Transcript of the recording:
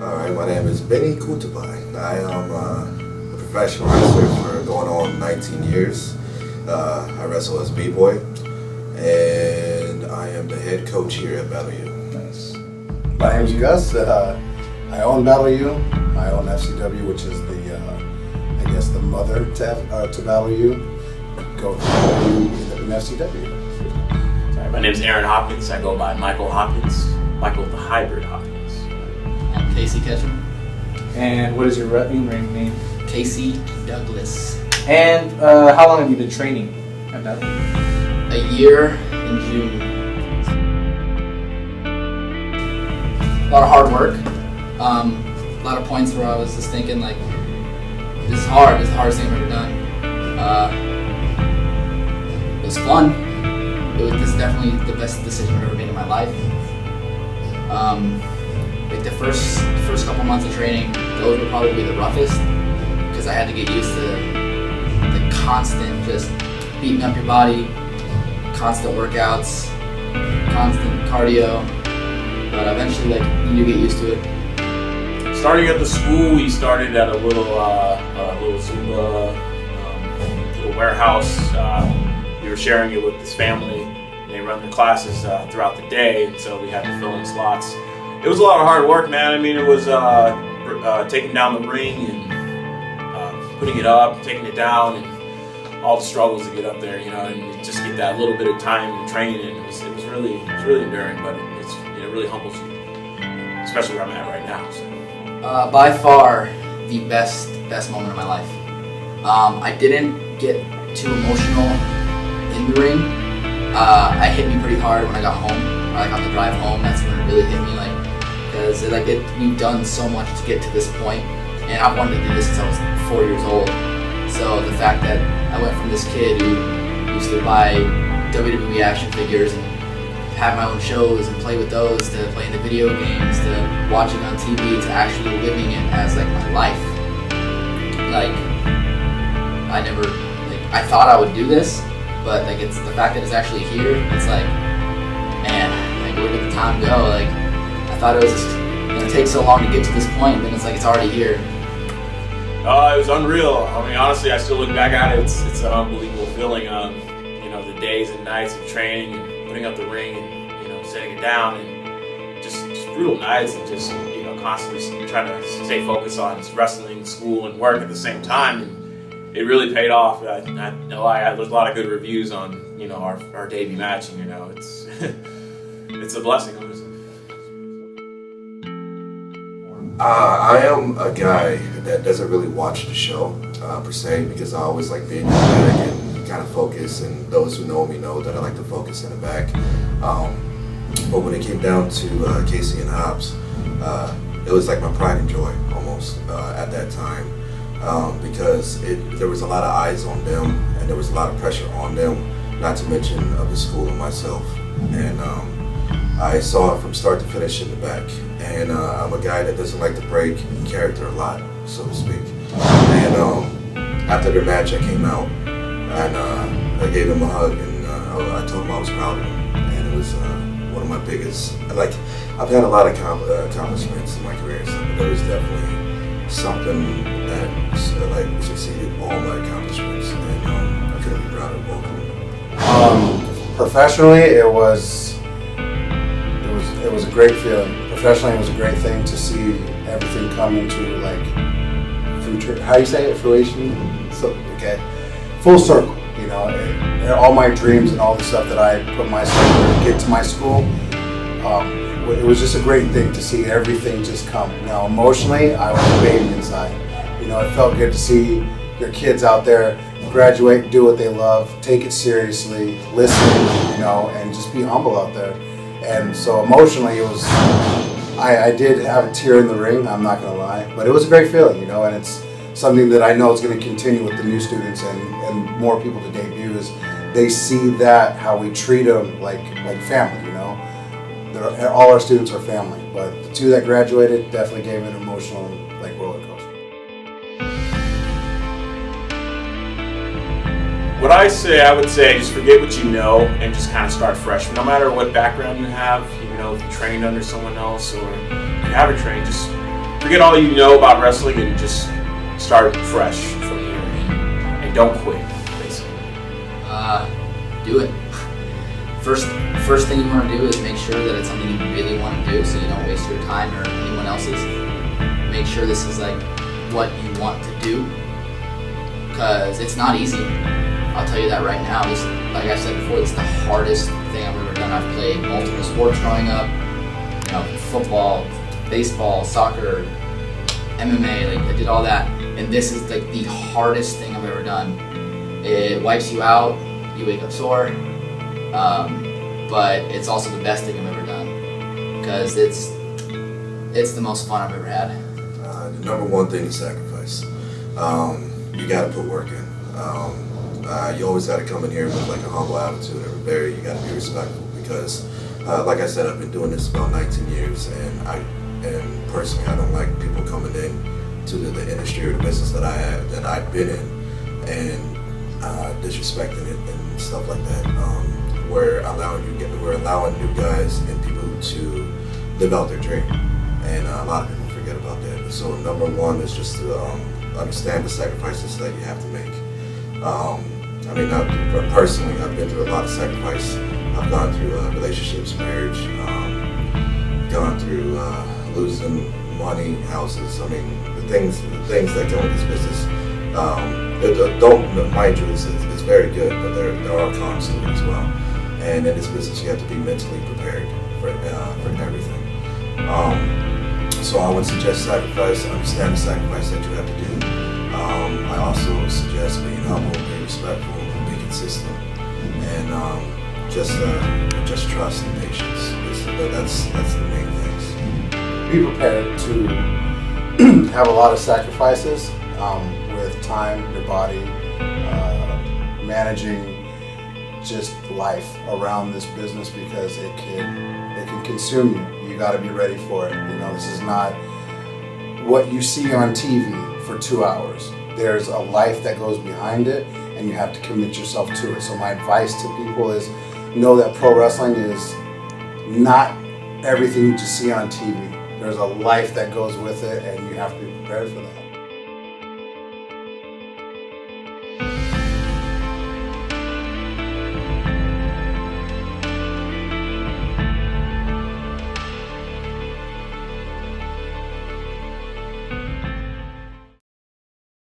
All right, my name is Benny Kutabai. I am a professional wrestler for going on 19 years. I wrestle as B-Boy, and I am the head coach here at BattleU. Nice. My name is Gus. I own BattleU. I own FCW, which is the mother to BattleU. Go to BattleU in FCW. Sorry, my name is Aaron Hopkins. I go by Michael Hopkins. Michael the Hybrid Hopkins. I'm Casey Ketchum. And what is your ring name? Casey Douglas. And how long have you been training at BattleU? A year in June. A lot of hard work. A lot of points where I was just thinking like, this is hard. This is the hardest thing I've ever done. It was fun. This is definitely the best decision I've ever made in my life. Like the first couple months of training, those were probably the roughest because I had to get used to the constant just beating up your body, constant workouts, constant cardio. But eventually, you get used to it. Starting at the school, we started at a little Zumba, little warehouse. We were sharing it with this family. They run their classes throughout the day, and so we had to fill in slots. It was a lot of hard work, man. I mean, it was taking down the ring and putting it up, taking it down, and all the struggles to get up there, and just get that little bit of time and training. It was really enduring, but it really humbles you, especially where I'm at right now. So. By far, the best moment of my life. I didn't get too emotional in the ring. It hit me pretty hard when I got home. On the drive home, that's when it really hit me. Because we've done so much to get to this point, and I've wanted to do this since I was 4 years old. So the fact that I went from this kid who used to buy WWE action figures and have my own shows and play with those, to playing the video games, to watching on TV, to actually living it as my life. I thought I would do this, but it's the fact that it's actually here. It's man, where did the time go? I thought it was just gonna take so long to get to this point, and then it's already here. It was unreal. I mean, honestly, I still look back at it. It's an unbelievable feeling. The days and nights of training and putting up the ring and setting it down, and just brutal nights, and just constantly trying to stay focused on wrestling, school, and work at the same time. And it really paid off. There's a lot of good reviews on our debut match, and it's it's a blessing. I am a guy that doesn't really watch the show per se, because I always like being in the back and kind of focus, and those who know me know that I like to focus in the back. But when it came down to Casey and Hobbs, it was like my pride and joy almost at that time, because there was a lot of eyes on them, and there was a lot of pressure on them, not to mention of the school and myself. And I saw it from start to finish in the back. And I'm a guy that doesn't like to break character a lot, so to speak. And after the match, I came out and I gave him a hug, and I told him I was proud of him. And it was one of my biggest. I've had a lot of accomplishments in my career, but there was definitely something that succeeded all my accomplishments, and I couldn't be proud of both of them. Professionally, it was a great feeling. Professionally, it was a great thing to see everything come into future. How you say it? Fruition. So full circle. All my dreams and all the stuff that I put myself through to get to my school. It was just a great thing to see everything just come. Now, emotionally, I was a baby inside. It felt good to see your kids out there graduate, do what they love, take it seriously, listen, and just be humble out there. And so emotionally, it was. I did have a tear in the ring. I'm not gonna lie, but it was a great feeling, and it's something that I know is going to continue with the new students and more people to debut. Is they see that how we treat them like family, all our students are family, but the two that graduated definitely gave an emotional roller coaster. What I would say, just forget what you know and just kind of start fresh. No matter what background you have, if you trained under someone else or you haven't trained, just forget all you know about wrestling and just start fresh from here and don't quit, basically. Do it. First thing you want to do is make sure that it's something you really want to do, so you don't waste your time or anyone else's. Make sure this is like what you want to do, because it's not easy. I'll tell you that right now. This, like I said before, this is the hardest thing I've ever done. I've played multiple sports growing up, you know, football, baseball, soccer, MMA, like I did all that, and this is like the hardest thing I've ever done. It wipes you out, you wake up sore, but it's also the best thing I've ever done, because it's the most fun I've ever had. The number one thing is sacrifice. You got to put work in. You always got to come in here with like a humble attitude. You got to be respectful, because, like I said, I've been doing this about 19 years, and personally, I don't like people coming in to the industry or the business that I've been in, and disrespecting it and stuff like that. We're allowing new guys and people to live out their dream, and a lot of people forget about that. So number one is just to understand the sacrifices that you have to make. I mean, personally, I've been through a lot of sacrifice. I've gone through relationships, marriage, gone through losing money, houses. I mean, the things that go with this business. Mind you, it's very good, but there are cons to it as well. And in this business, you have to be mentally prepared for everything. So I would suggest sacrifice. Understand the sacrifice that you have to do. I also suggest being humble, being respectful, being consistent, and just trust and patience. That's the main things. Be prepared to have a lot of sacrifices with time, your body, managing just life around this business, because it can consume you. You got to be ready for it. You know, this is not what you see on TV for 2 hours. There's a life that goes behind it, and you have to commit yourself to it. So my advice to people is know that pro wrestling is not everything you just see on TV. There's a life that goes with it, and you have to be prepared for that.